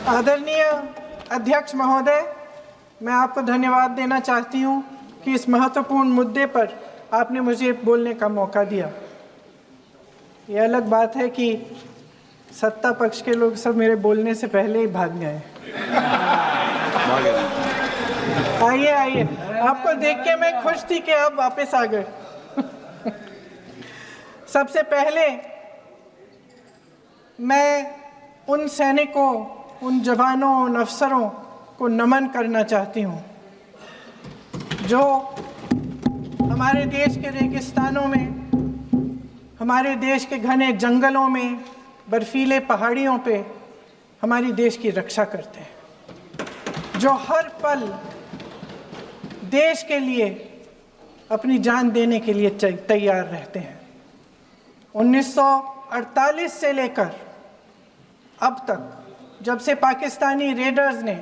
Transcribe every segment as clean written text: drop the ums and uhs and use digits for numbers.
आदरणीय अध्यक्ष महोदय, मैं आपको धन्यवाद देना चाहती हूं कि इस महत्वपूर्ण मुद्दे पर आपने मुझे बोलने का मौका दिया। ये अलग बात है कि सत्ता पक्ष के लोग सब मेरे बोलने से पहले ही भाग गए। आइए आइए, आपको देख के मैं खुश थी कि आप वापस आ गए। सबसे पहले मैं उन सैनिकों, उन जवानों, उन अफसरों को नमन करना चाहती हूँ जो हमारे देश के रेगिस्तानों में, हमारे देश के घने जंगलों में, बर्फीले पहाड़ियों पे हमारी देश की रक्षा करते हैं, जो हर पल देश के लिए अपनी जान देने के लिए तैयार रहते हैं। 1948 से लेकर अब तक, जब से पाकिस्तानी रेडर्स ने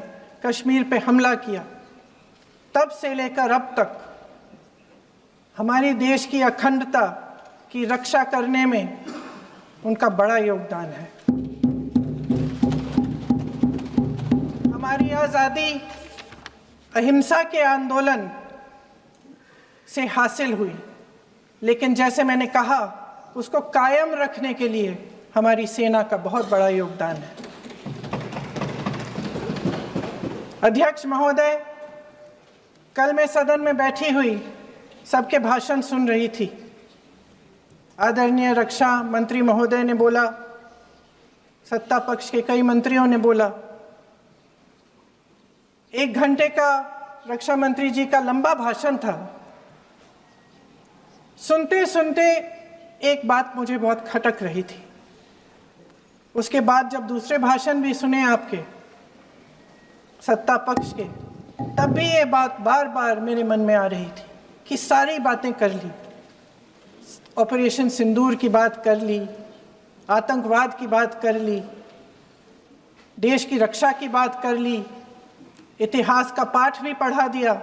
कश्मीर पे हमला किया, तब से लेकर अब तक हमारी देश की अखंडता की रक्षा करने में उनका बड़ा योगदान है। हमारी आज़ादी अहिंसा के आंदोलन से हासिल हुई, लेकिन जैसे मैंने कहा, उसको कायम रखने के लिए हमारी सेना का बहुत बड़ा योगदान है। अध्यक्ष महोदय, कल मैं सदन में बैठी हुई सबके भाषण सुन रही थी। आदरणीय रक्षा मंत्री महोदय ने बोला, सत्ता पक्ष के कई मंत्रियों ने बोला। 1 घंटे का रक्षा मंत्री जी का लंबा भाषण था। सुनते सुनते एक बात मुझे बहुत खटक रही थी। उसके बाद जब दूसरे भाषण भी सुने आपके सत्ता पक्ष के, तब भी ये बात बार बार मेरे मन में आ रही थी कि सारी बातें कर ली, ऑपरेशन सिंदूर की बात कर ली, आतंकवाद की बात कर ली, देश की रक्षा की बात कर ली, इतिहास का पाठ भी पढ़ा दिया,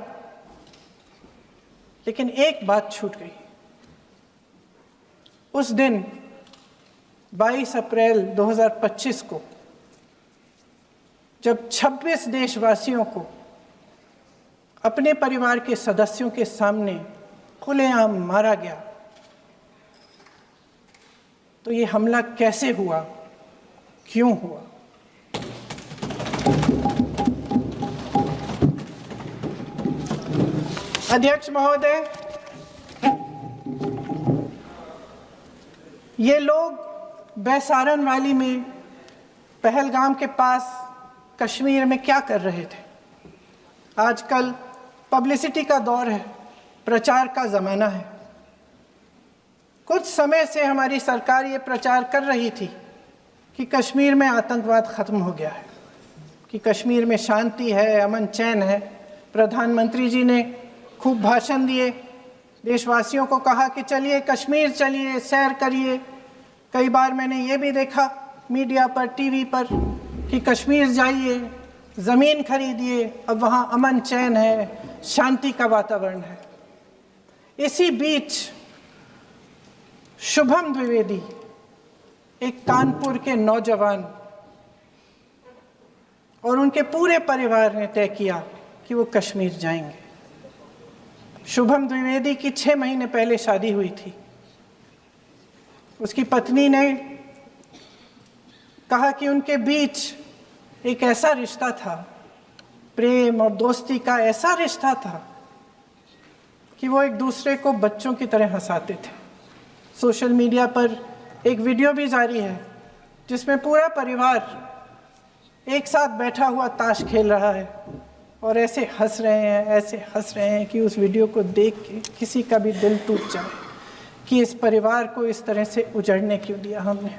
लेकिन एक बात छूट गई। उस दिन 22 अप्रैल 2025 को जब 26 देशवासियों को अपने परिवार के सदस्यों के सामने खुलेआम मारा गया, तो ये हमला कैसे हुआ, क्यों हुआ? अध्यक्ष महोदय, ये लोग बैसारन वैली में, पहलगाम के पास कश्मीर में क्या कर रहे थे? आजकल पब्लिसिटी का दौर है, प्रचार का ज़माना है। कुछ समय से हमारी सरकार ये प्रचार कर रही थी कि कश्मीर में आतंकवाद ख़त्म हो गया है, कि कश्मीर में शांति है, अमन चैन है। प्रधानमंत्री जी ने खूब भाषण दिए, देशवासियों को कहा कि चलिए कश्मीर चलिए, सैर करिए। कई बार मैंने ये भी देखा मीडिया पर, टीवी पर, कि कश्मीर जाइए, ज़मीन खरीदिए, अब वहाँ अमन चैन है, शांति का वातावरण है। इसी बीच शुभम द्विवेदी, एक कानपुर के नौजवान, और उनके पूरे परिवार ने तय किया कि वो कश्मीर जाएंगे। शुभम द्विवेदी की 6 महीने पहले शादी हुई थी। उसकी पत्नी ने कहा कि उनके बीच एक ऐसा रिश्ता था, प्रेम और दोस्ती का ऐसा रिश्ता था कि वो एक दूसरे को बच्चों की तरह हंसाते थे। सोशल मीडिया पर एक वीडियो भी जारी है जिसमें पूरा परिवार एक साथ बैठा हुआ ताश खेल रहा है और ऐसे हंस रहे हैं, ऐसे हंस रहे हैं कि उस वीडियो को देख के किसी का भी दिल टूट जाए कि इस परिवार को इस तरह से उजड़ने क्यों दिया हमने।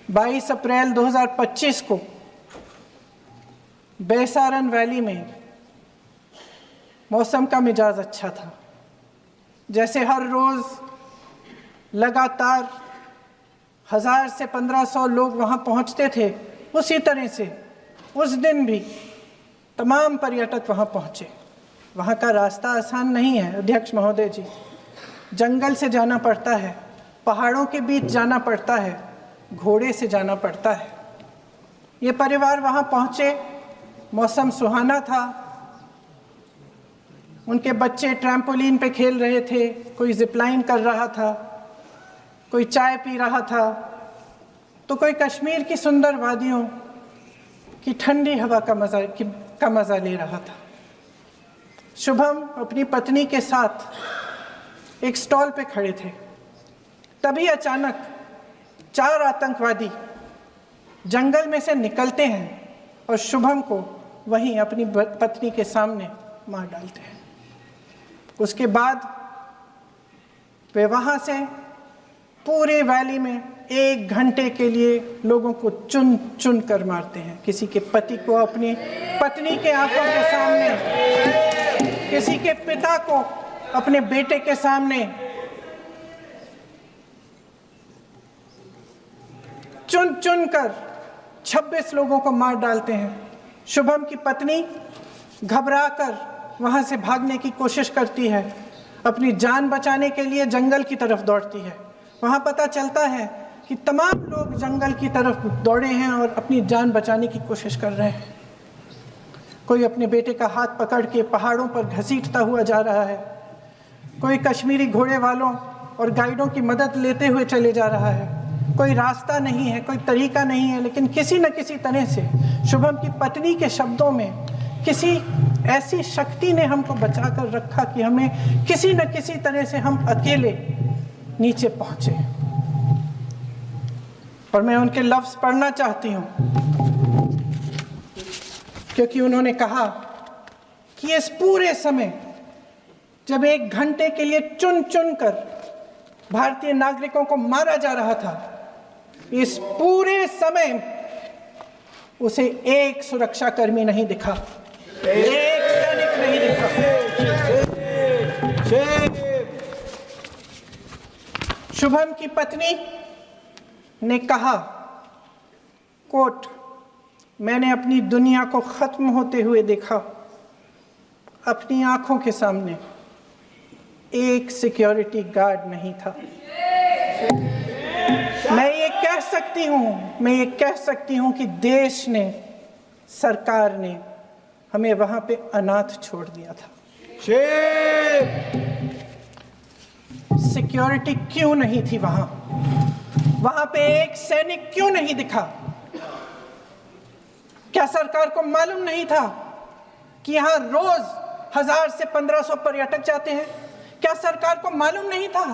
22 अप्रैल 2025 को बैसारन वैली में मौसम का मिजाज अच्छा था। जैसे हर रोज़ लगातार 1000 से 1500 लोग वहाँ पहुँचते थे, उसी तरह से उस दिन भी तमाम पर्यटक वहाँ पहुँचे। वहाँ का रास्ता आसान नहीं है अध्यक्ष महोदय जी, जंगल से जाना पड़ता है, पहाड़ों के बीच जाना पड़ता है, घोड़े से जाना पड़ता है। ये परिवार वहाँ पहुँचे, मौसम सुहाना था, उनके बच्चे ट्रैम्पोलिन पे खेल रहे थे, कोई जिपलाइन कर रहा था, कोई चाय पी रहा था, तो कोई कश्मीर की सुंदर वादियों की ठंडी हवा का मज़ा ले रहा था। शुभम अपनी पत्नी के साथ एक स्टॉल पे खड़े थे। तभी अचानक 4 आतंकवादी जंगल में से निकलते हैं और शुभम को वहीं अपनी पत्नी के सामने मार डालते हैं। उसके बाद वे वहाँ से पूरे वैली में 1 घंटे के लिए लोगों को चुन चुन कर मारते हैं। किसी के पति को अपनी पत्नी के आंखों के सामने, किसी के पिता को अपने बेटे के सामने, चुन चुन कर 26 लोगों को मार डालते हैं। शुभम की पत्नी घबराकर वहां से भागने की कोशिश करती है, अपनी जान बचाने के लिए जंगल की तरफ दौड़ती है। वहां पता चलता है कि तमाम लोग जंगल की तरफ दौड़े हैं और अपनी जान बचाने की कोशिश कर रहे हैं। कोई अपने बेटे का हाथ पकड़ के पहाड़ों पर घसीटता हुआ जा रहा है, कोई कश्मीरी घोड़े वालों और गाइडों की मदद लेते हुए चले जा रहा है। कोई रास्ता नहीं है, कोई तरीका नहीं है, लेकिन किसी न किसी तरह से शुभम की पत्नी के शब्दों में किसी ऐसी शक्ति ने हमको बचा कर रखा कि हमें किसी न किसी तरह से हम अकेले नीचे पहुंचे। और मैं उनके लफ्ज पढ़ना चाहती हूं, क्योंकि उन्होंने कहा कि इस पूरे समय जब 1 घंटे के लिए चुन चुन कर भारतीय नागरिकों को मारा जा रहा था, इस पूरे समय उसे एक सुरक्षाकर्मी नहीं दिखा, एक सैनिक नहीं दिखा। शुभम की पत्नी ने कहा, कोट, मैंने अपनी दुनिया को खत्म होते हुए देखा। अपनी आंखों के सामने एक सिक्योरिटी गार्ड नहीं था। मैं ये कह सकती हूं कि देश ने, सरकार ने हमें वहां पे अनाथ छोड़ दिया था। सिक्योरिटी क्यों नहीं थी वहां पे एक सैनिक क्यों नहीं दिखा? क्या सरकार को मालूम नहीं था कि यहां रोज 1000 से 1500 पर्यटक जाते हैं? क्या सरकार को मालूम नहीं था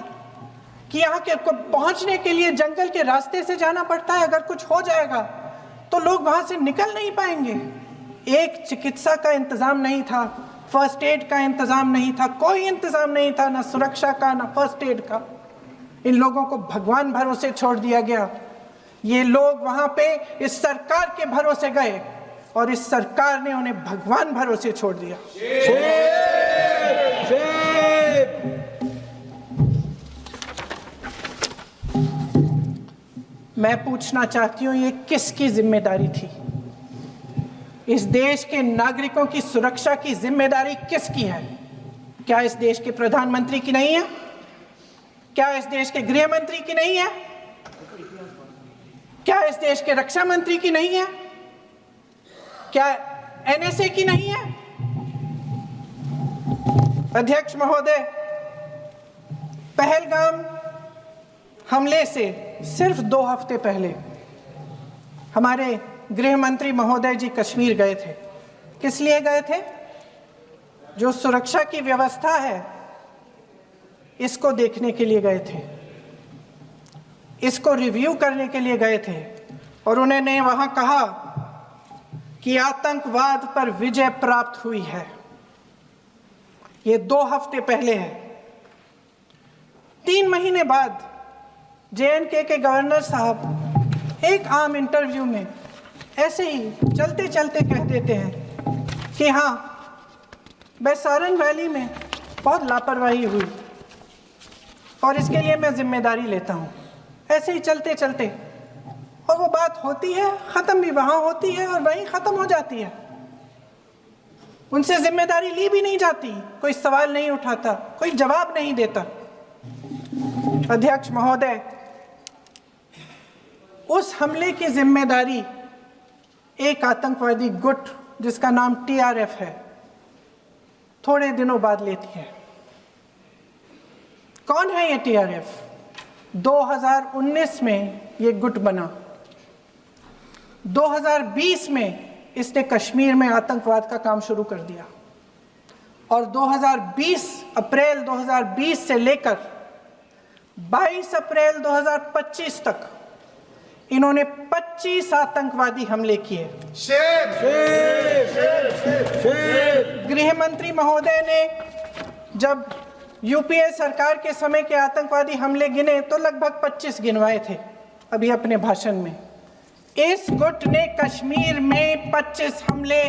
कि यहाँ के पहुंचने के लिए जंगल के रास्ते से जाना पड़ता है? अगर कुछ हो जाएगा तो लोग वहां से निकल नहीं पाएंगे। एक चिकित्सा का इंतजाम नहीं था, फर्स्ट एड का इंतजाम नहीं था, कोई इंतजाम नहीं था, ना सुरक्षा का ना फर्स्ट एड का। इन लोगों को भगवान भरोसे छोड़ दिया गया। ये लोग वहां पे इस सरकार के भरोसे गए और इस सरकार ने उन्हें भगवान भरोसे छोड़ दिया। मैं पूछना चाहती हूं, ये किसकी जिम्मेदारी थी? इस देश के नागरिकों की सुरक्षा की जिम्मेदारी किसकी है? क्या इस देश के प्रधानमंत्री की नहीं है? क्या इस देश के गृह मंत्री की नहीं है? क्या इस देश के रक्षा मंत्री की नहीं है? क्या एनएसए की नहीं है? अध्यक्ष महोदय, पहलगाम हमले से सिर्फ 2 हफ्ते पहले हमारे गृह मंत्री महोदय जी कश्मीर गए थे। किस लिए गए थे? जो सुरक्षा की व्यवस्था है इसको देखने के लिए गए थे, इसको रिव्यू करने के लिए गए थे। और उन्होंने वहां कहा कि आतंकवाद पर विजय प्राप्त हुई है। ये 2 हफ्ते पहले है। 3 महीने बाद जेएनके के गवर्नर साहब एक आम इंटरव्यू में ऐसे ही चलते चलते कह देते हैं कि हाँ, बैसारन वैली में बहुत लापरवाही हुई और इसके लिए मैं जिम्मेदारी लेता हूँ। ऐसे ही चलते चलते, और वो बात होती है, ख़त्म भी वहाँ होती है और वहीं ख़त्म हो जाती है। उनसे जिम्मेदारी ली भी नहीं जाती, कोई सवाल नहीं उठाता, कोई जवाब नहीं देता। अध्यक्ष महोदय, उस हमले की जिम्मेदारी एक आतंकवादी गुट जिसका नाम TRF है थोड़े दिनों बाद लेती है। कौन है ये TRF? 2019 में ये गुट बना। 2020 में इसने कश्मीर में आतंकवाद का काम शुरू कर दिया और 2020 अप्रैल 2020 से लेकर 22 अप्रैल 2025 तक इन्होंने 25 आतंकवादी हमले किए। गृह मंत्री महोदय ने जब यूपीए सरकार के समय के आतंकवादी हमले गिने तो लगभग 25 गिनवाए थे अभी अपने भाषण में। इस गुट ने कश्मीर में 25 हमले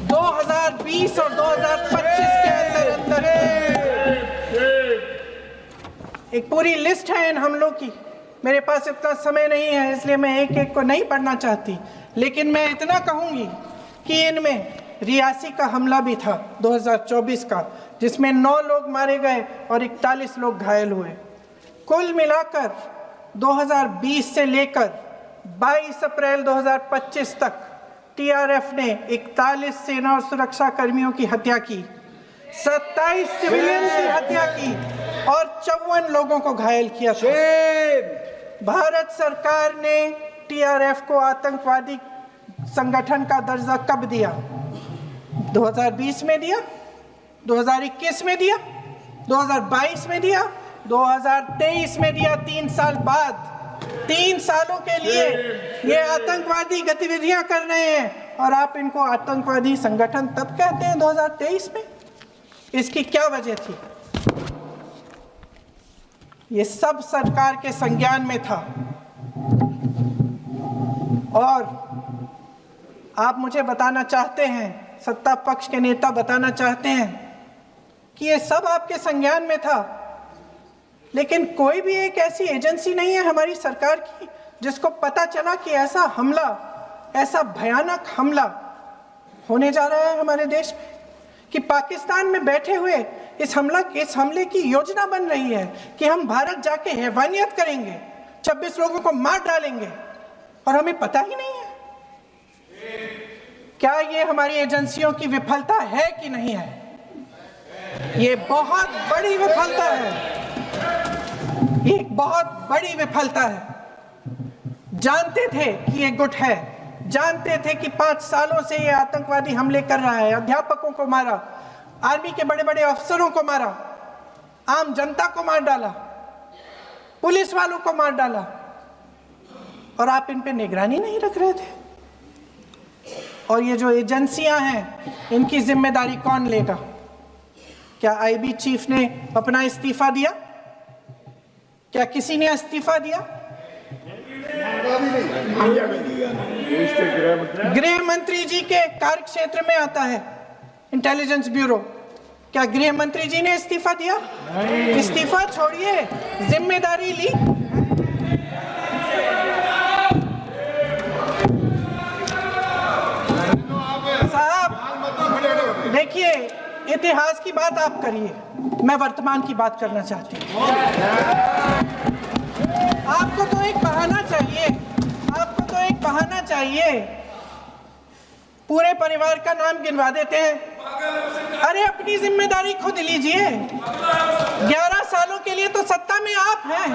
2020 और 2025 के अंदर एक पूरी लिस्ट है इन हमलों की। मेरे पास इतना समय नहीं है इसलिए मैं एक एक को नहीं पढ़ना चाहती, लेकिन मैं इतना कहूंगी कि इनमें रियासी का हमला भी था 2024 का, जिसमें 9 लोग मारे गए और 41 लोग घायल हुए। कुल मिलाकर 2020 से लेकर 22 अप्रैल 2025 तक TRF ने 41 सेना और सुरक्षा कर्मियों की हत्या की, 27 सिविलियन की हत्या की और 54 लोगों को घायल किया था। भारत सरकार ने TRF को आतंकवादी संगठन का दर्जा कब दिया? 2020 में दिया, 2021 में दिया, 2022 में दिया, 2023 में दिया। 3 साल बाद, 3 सालों के लिए ये आतंकवादी गतिविधियां कर रहे हैं और आप इनको आतंकवादी संगठन तब कहते हैं 2023 में। इसकी क्या वजह थी? ये सब सरकार के संज्ञान में था और आप मुझे बताना चाहते हैं, सत्ता पक्ष के नेता बताना चाहते हैं कि ये सब आपके संज्ञान में था, लेकिन कोई भी एक ऐसी एजेंसी नहीं है हमारी सरकार की जिसको पता चला कि ऐसा हमला, ऐसा भयानक हमला होने जा रहा है हमारे देश में, कि पाकिस्तान में बैठे हुए इस हमले की योजना बन रही है कि हम भारत जाके हैवानियत करेंगे, 26 लोगों को मार डालेंगे और हमें पता ही नहीं है। क्या ये हमारी एजेंसियों की विफलता है कि नहीं है? ये बहुत बड़ी विफलता है, ये एक बहुत बड़ी विफलता है। जानते थे कि ये गुट है, जानते थे कि 5 सालों से ये आतंकवादी हमले कर रहा है, अध्यापकों को मारा, आर्मी के बड़े बड़े अफसरों को मारा, आम जनता को मार डाला, पुलिस वालों को मार डाला, और आप इन पे निगरानी नहीं रख रहे थे। और ये जो एजेंसियां हैं इनकी जिम्मेदारी कौन लेगा? क्या IB चीफ ने अपना इस्तीफा दिया? क्या किसी ने इस्तीफा दिया? गृह मंत्री जी के कार्य क्षेत्र में आता है इंटेलिजेंस ब्यूरो। क्या गृह मंत्री जी ने इस्तीफा दिया? इस्तीफा छोड़िए, जिम्मेदारी ली। साहब देखिए, इतिहास की बात आप करिए, मैं वर्तमान की बात करना चाहती हूँ। आपको तो एक बहाना चाहिए, आपको तो एक बहाना चाहिए। पूरे परिवार का नाम गिनवा देते हैं। अरे अपनी जिम्मेदारी खुद लीजिए। 11 सालों के लिए तो सत्ता में आप हैं।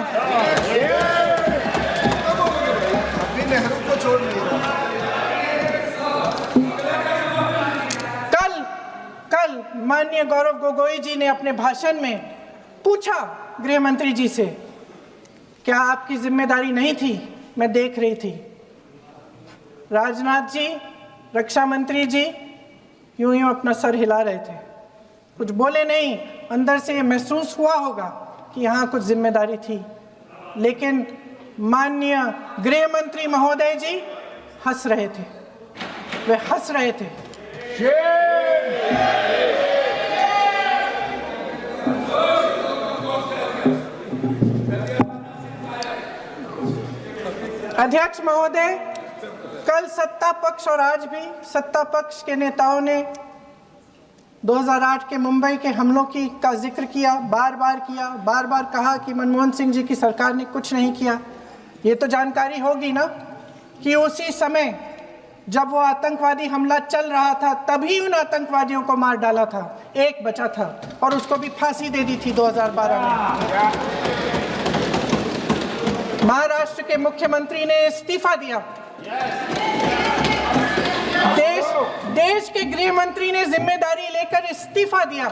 अपनी नेहरू को छोड़ नहीं। कल माननीय गौरव गोगोई जी ने अपने भाषण में पूछा गृह मंत्री जी से, क्या आपकी जिम्मेदारी नहीं थी? मैं देख रही थी। राजनाथ जी, रक्षा मंत्री जी यूं अपना सर हिला रहे थे, कुछ बोले नहीं। अंदर से ये महसूस हुआ होगा कि यहाँ कुछ जिम्मेदारी थी, लेकिन माननीय गृह मंत्री महोदय जी हंस रहे थे, वे हंस रहे थे। अध्यक्ष महोदय, कल सत्ता पक्ष और आज भी सत्ता पक्ष के नेताओं ने 2008 के मुंबई के हमलों का जिक्र किया, बार बार कहा कि मनमोहन सिंह जी की सरकार ने कुछ नहीं किया। ये तो जानकारी होगी ना कि उसी समय जब वो आतंकवादी हमला चल रहा था तभी उन आतंकवादियों को मार डाला था, एक बचा था और उसको भी फांसी दे दी थी 2012 में। महाराष्ट्र के मुख्यमंत्री ने इस्तीफा दिया, देश के गृह मंत्री ने जिम्मेदारी लेकर इस्तीफा दिया।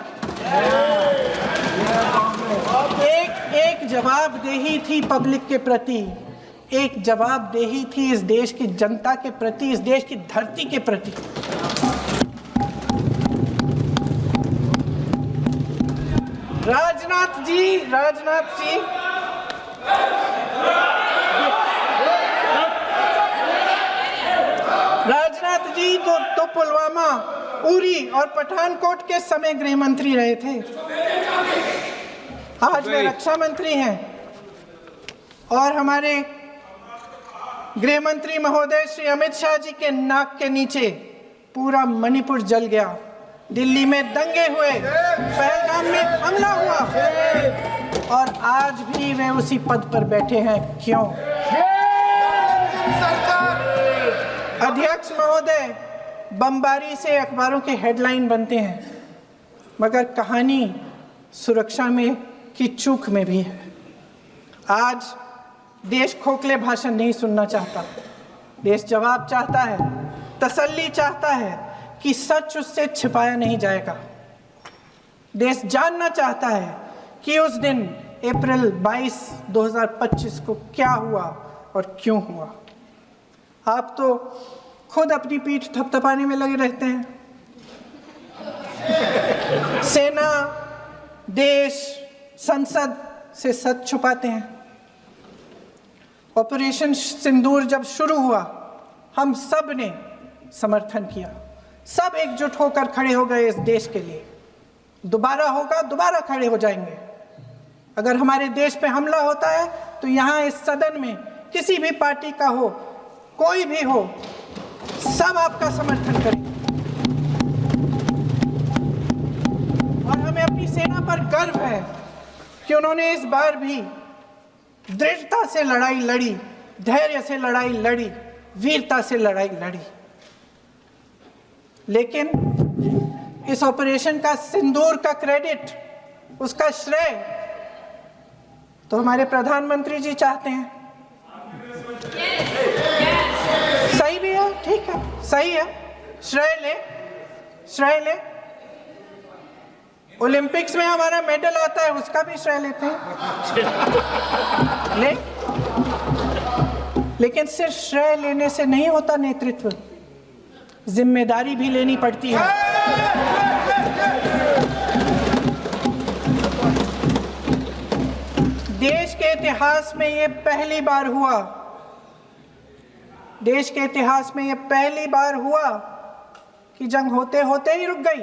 एक जवाबदेही थी पब्लिक के प्रति, एक जवाबदेही थी इस देश की जनता के प्रति, इस देश की धरती के प्रति। राजनाथ जी तो पुलवामा, उरी और पठानकोट के समय गृह मंत्री रहे थे। आज वे रक्षा मंत्री हैं और हमारे गृह मंत्री महोदय श्री अमित शाह जी के नाक के नीचे पूरा मणिपुर जल गया, दिल्ली में दंगे हुए, पहलगाम में हमला हुआ और आज भी वे उसी पद पर बैठे हैं। क्यों? अध्यक्ष महोदय, बमबारी से अखबारों के हेडलाइन बनते हैं, मगर कहानी सुरक्षा में की चूक में भी है। आज देश खोखले भाषण नहीं सुनना चाहता, देश जवाब चाहता है, तसल्ली चाहता है कि सच उससे छिपाया नहीं जाएगा। देश जानना चाहता है कि उस दिन अप्रैल 22, 2025 को क्या हुआ और क्यों हुआ। आप तो खुद अपनी पीठ थपथपाने में लगे रहते हैं। सेना, देश, संसद से सच छुपाते हैं। ऑपरेशन सिंदूर जब शुरू हुआ, हम सब ने समर्थन किया, सब एकजुट होकर खड़े हो गए इस देश के लिए। दोबारा होगा, दोबारा खड़े हो जाएंगे। अगर हमारे देश पे हमला होता है तो यहाँ इस सदन में किसी भी पार्टी का हो, कोई भी हो, सब आपका समर्थन करेंगे। और हमें अपनी सेना पर गर्व है कि उन्होंने इस बार भी दृढ़ता से लड़ाई लड़ी, धैर्य से लड़ाई लड़ी, वीरता से लड़ाई लड़ी। लेकिन इस ऑपरेशन का सिंदूर का क्रेडिट, उसका श्रेय तो हमारे प्रधानमंत्री जी चाहते हैं। सही भी है, ठीक है, सही है, श्रेय ले। ओलंपिक्स में हमारा मेडल आता है, उसका भी श्रेय लेते हैं, लेकिन सिर्फ श्रेय लेने से नहीं होता नेतृत्व, जिम्मेदारी भी लेनी पड़ती है। देश के इतिहास में ये पहली बार हुआ, देश के इतिहास में ये पहली बार हुआ कि जंग होते होते ही रुक गई।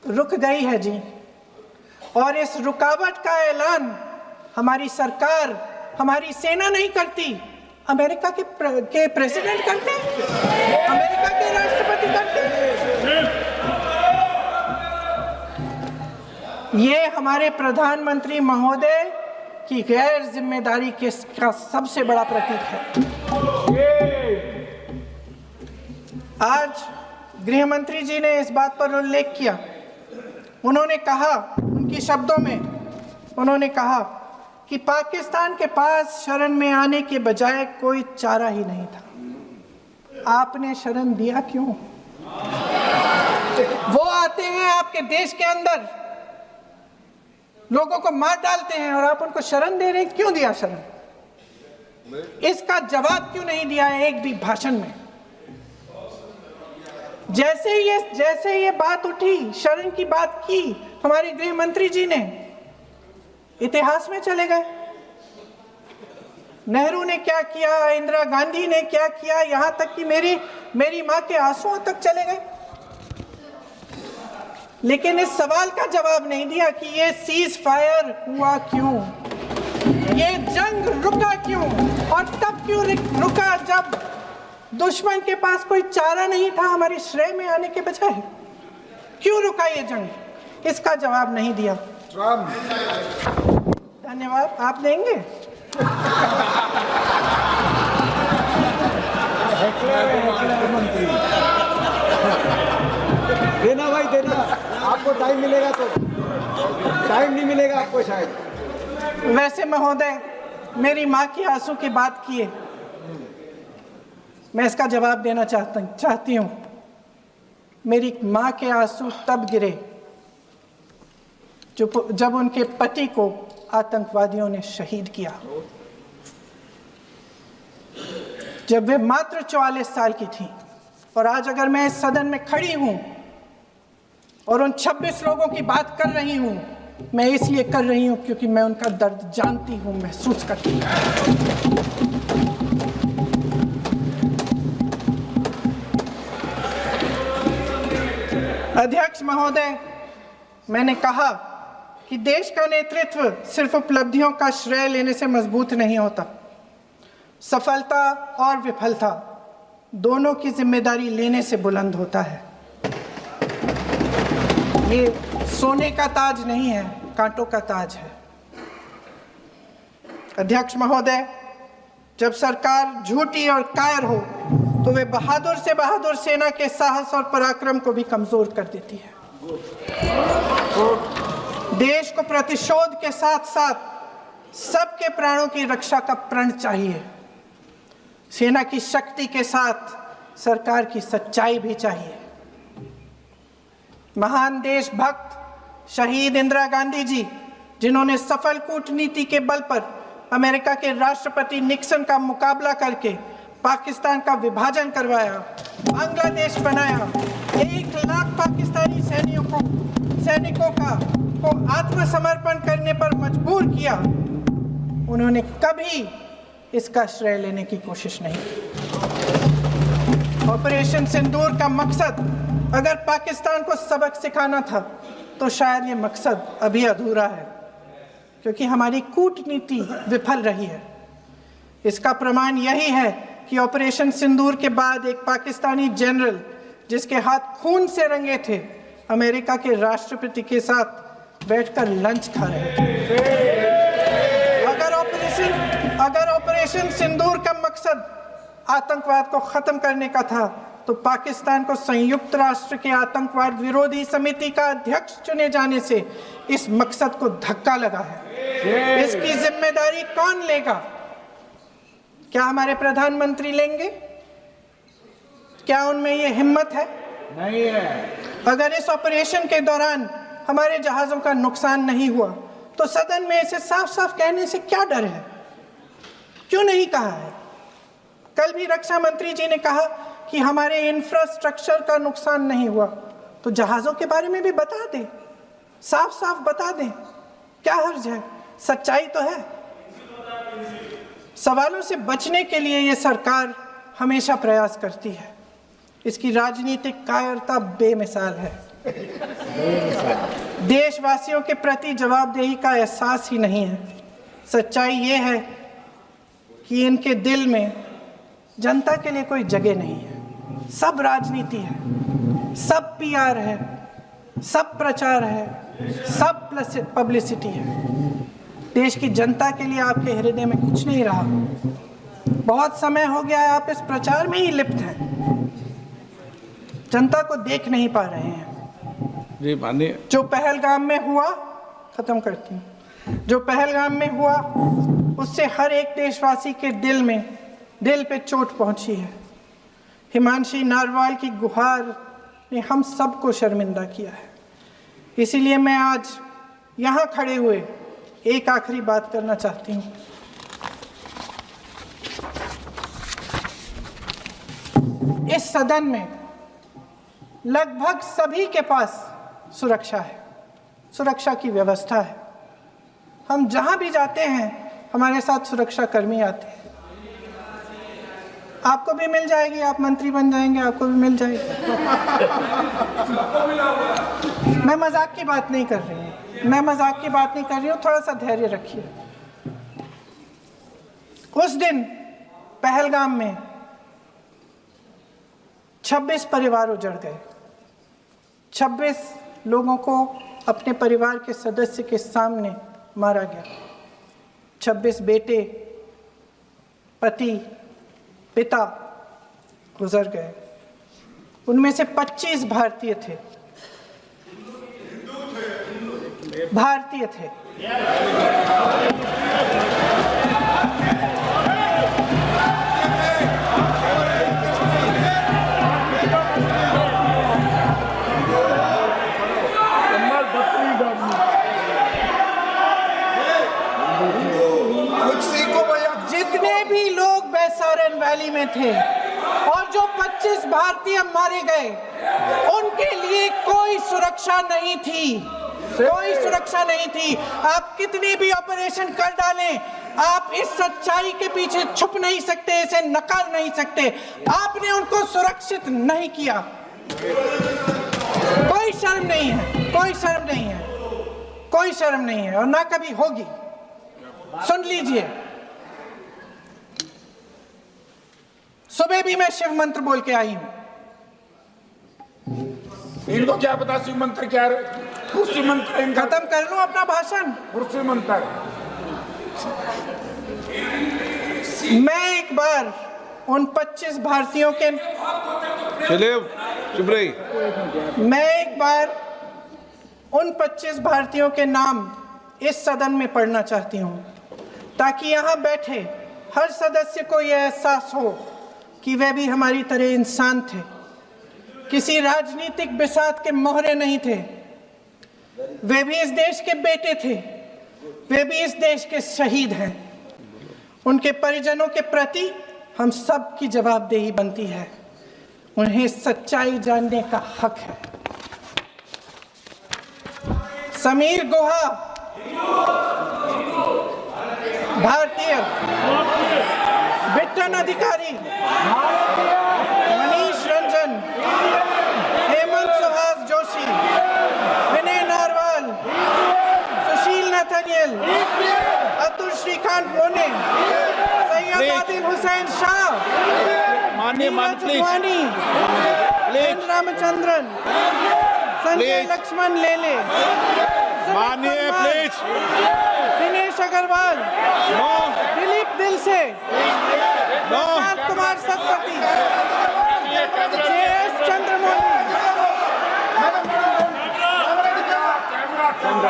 रुक गई है जी, और इस रुकावट का ऐलान हमारी सरकार, हमारी सेना नहीं करती, अमेरिका के प्रेसिडेंट करते हैं, अमेरिका के राष्ट्रपति करते हैं। ये हमारे प्रधानमंत्री महोदय की गैर जिम्मेदारी का सबसे बड़ा प्रतीक है। आज गृह मंत्री जी ने इस बात पर उल्लेख किया। उन्होंने कहा, उनके शब्दों में उन्होंने कहा कि पाकिस्तान के पास शरण में आने के बजाय कोई चारा ही नहीं था। आपने शरण दिया क्यों? वो आते हैं आपके देश के अंदर, लोगों को मार डालते हैं और आप उनको शरण दे रहे हैं। क्यों दिया शरण? इसका जवाब क्यों नहीं दिया है एक भी भाषण में? जैसे ये बात उठी, शरण की बात की, हमारे गृह मंत्री जी ने इतिहास में चले गए। नेहरू ने क्या किया, इंदिरा गांधी ने क्या किया, यहां तक कि मेरी मां के आंसुओं तक चले गए। लेकिन इस सवाल का जवाब नहीं दिया कि ये सीज फायर हुआ क्यों, ये जंग रुका क्यों, और तब क्यों रुका जब दुश्मन के पास कोई चारा नहीं था हमारे श्रेय में आने के बजाय। क्यों रुका ये जंग? इसका जवाब नहीं दिया। धन्यवाद। आप देंगे? मंत्री देना भाई देना, आपको टाइम मिलेगा तो। टाइम नहीं मिलेगा आपको शायद। वैसे महोदय, मेरी माँ की आंसू की बात किए, मैं इसका जवाब देना चाहती हूँ। मेरी माँ के आंसू तब गिरे जब उनके पति को आतंकवादियों ने शहीद किया, जब वे मात्र 44 साल की थी। और आज अगर मैं इस सदन में खड़ी हूं और उन 26 लोगों की बात कर रही हूं, मैं इसलिए कर रही हूं क्योंकि मैं उनका दर्द जानती हूं, महसूस करती हूं। अध्यक्ष महोदय, मैंने कहा कि देश का नेतृत्व सिर्फ उपलब्धियों का श्रेय लेने से मजबूत नहीं होता। सफलता और विफलता दोनों की जिम्मेदारी लेने से बुलंद होता है। ये सोने का ताज नहीं है, कांटों का ताज है। अध्यक्ष महोदय, जब सरकार झूठी और कायर हो तो वे बहादुर से बहादुर सेना के साहस और पराक्रम को भी कमजोर कर देती है। देश को प्रतिशोध के साथ साथ सबके प्राणों की रक्षा का प्रण चाहिए। सेना की शक्ति के साथ सरकार की सच्चाई भी चाहिए। महान देशभक्त शहीद इंदिरा गांधी जी, जिन्होंने सफल कूटनीति के बल पर अमेरिका के राष्ट्रपति निक्सन का मुकाबला करके पाकिस्तान का विभाजन करवाया, बांग्लादेश बनाया, 1 लाख पाकिस्तानी सैनिकों को आत्मसमर्पण करने पर मजबूर किया, उन्होंने कभी इसका श्रेय लेने की कोशिश नहीं की। ऑपरेशन सिंदूर का मकसद अगर पाकिस्तान को सबक सिखाना था तो शायद ये मकसद अभी अधूरा है, क्योंकि हमारी कूटनीति विफल रही है। इसका प्रमाण यही है कि ऑपरेशन सिंदूर के बाद एक पाकिस्तानी जनरल, जिसके हाथ खून से रंगे थे, अमेरिका के राष्ट्रपति के साथ बैठकर लंच खा रहे थे। अगर ऑपरेशन सिंदूर का मकसद आतंकवाद को खत्म करने का था तो पाकिस्तान को संयुक्त राष्ट्र के आतंकवाद विरोधी समिति का अध्यक्ष चुने जाने से इस मकसद को धक्का लगा है। इसकी जिम्मेदारी कौन लेगा? क्या हमारे प्रधानमंत्री लेंगे? क्या उनमें ये हिम्मत है? नहीं है। अगर इस ऑपरेशन के दौरान हमारे जहाजों का नुकसान नहीं हुआ तो सदन में इसे साफ साफ कहने से क्या डर है? क्यों नहीं कहा है? कल भी रक्षा मंत्री जी ने कहा कि हमारे इंफ्रास्ट्रक्चर का नुकसान नहीं हुआ, तो जहाजों के बारे में भी बता दें, साफ साफ बता दें, क्या हर्ज है? सच्चाई तो है। सवालों से बचने के लिए ये सरकार हमेशा प्रयास करती है। इसकी राजनीतिक कायरता बेमिसाल है। देशवासियों के प्रति जवाबदेही का एहसास ही नहीं है। सच्चाई ये है कि इनके दिल में जनता के लिए कोई जगह नहीं है। सब राजनीति है, सब पीआर है, सब प्रचार है, सब पब्लिसिटी है। देश की जनता के लिए आपके हृदय में कुछ नहीं रहा। बहुत समय हो गया है आप इस प्रचार में ही लिप्त हैं, जनता को देख नहीं पा रहे हैं। जी मानिए। जो पहलगाम में हुआ, खत्म करती हूँ, जो पहलगाम में हुआ उससे हर एक देशवासी के दिल पे चोट पहुंची है। हिमांशी नारवाल की गुहार ने हम सबको शर्मिंदा किया है। इसीलिए मैं आज यहाँ खड़े हुए एक आखिरी बात करना चाहती हूँ। इस सदन में लगभग सभी के पास सुरक्षा है, सुरक्षा की व्यवस्था है। हम जहाँ भी जाते हैं हमारे साथ सुरक्षा कर्मी आते हैं। आपको भी मिल जाएगी, आप मंत्री बन जाएंगे, आपको भी मिल जाएगी। मैं मजाक की बात नहीं कर रही हूँ, थोड़ा सा धैर्य रखिए। उस दिन पहलगाम में 26 परिवार उजड़ गए। 26 लोगों को अपने परिवार के सदस्य के सामने मारा गया। 26 बेटे, पति, पिता गुजर गए। उनमें से 25 भारतीय थे। भारतीय थे। जितने भी लोग बैसारन वैली में थे और जो 25 भारतीय मारे गए, उनके लिए कोई सुरक्षा नहीं थी। कोई सुरक्षा नहीं थी। आप कितने भी ऑपरेशन कर डालें, आप इस सच्चाई के पीछे छुप नहीं सकते, इसे नकार नहीं सकते। आपने उनको सुरक्षित नहीं किया। कोई शर्म नहीं है, कोई शर्म नहीं है, कोई शर्म नहीं है और ना कभी होगी। सुन लीजिए, सुबह भी मैं शिव मंत्र बोल के आई हूं। इनको क्या पता शिव मंत्र क्या है? शिव मंत्र इनका खत्म कर लूं अपना भाषण। शिव मंत्र मैं एक बार उन 25 भारतीयों के मैं एक बार उन 25 भारतीयों के नाम इस सदन में पढ़ना चाहती हूं, ताकि यहां बैठे हर सदस्य को यह एहसास हो कि वे भी हमारी तरह इंसान थे। किसी राजनीतिक बिसात के मोहरे नहीं थे। वे भी इस देश के बेटे थे। वे भी इस देश के शहीद हैं। उनके परिजनों के प्रति हम सब की जवाबदेही बनती है। उन्हें सच्चाई जानने का हक है। समीर गुहा भारतीय, बिट्टन अधिकारी, मनीष रंजन, हेमंत सुहास जोशी, विनय नारवाल, सुशील नथनियल, अतुल श्रीकांत मोने, सैयद आदिल हुसैन शाह, नीरज वानी, एन रामचंद्रन, संजय लक्ष्मण लेले, दिनेश अग्रवाल, दिलीप दिल से, कुमार सतपति, JS चंद्रमौली।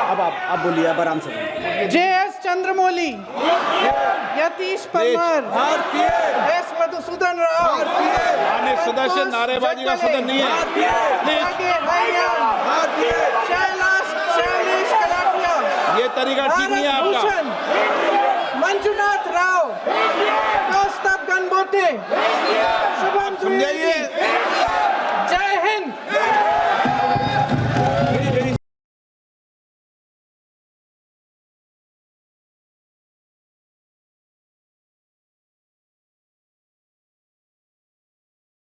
अब आप बोलिए, अब आराम से। JS चंद्रमौली, यतीश परमार, S मधुसूदन राव, सदस्य नारेबाजी का सदन नहीं है। शैलेश कलाटिया, ये तरीका ठीक नहीं है आपका। मंजुनाथ राव, कौस्तभ गणबोटे,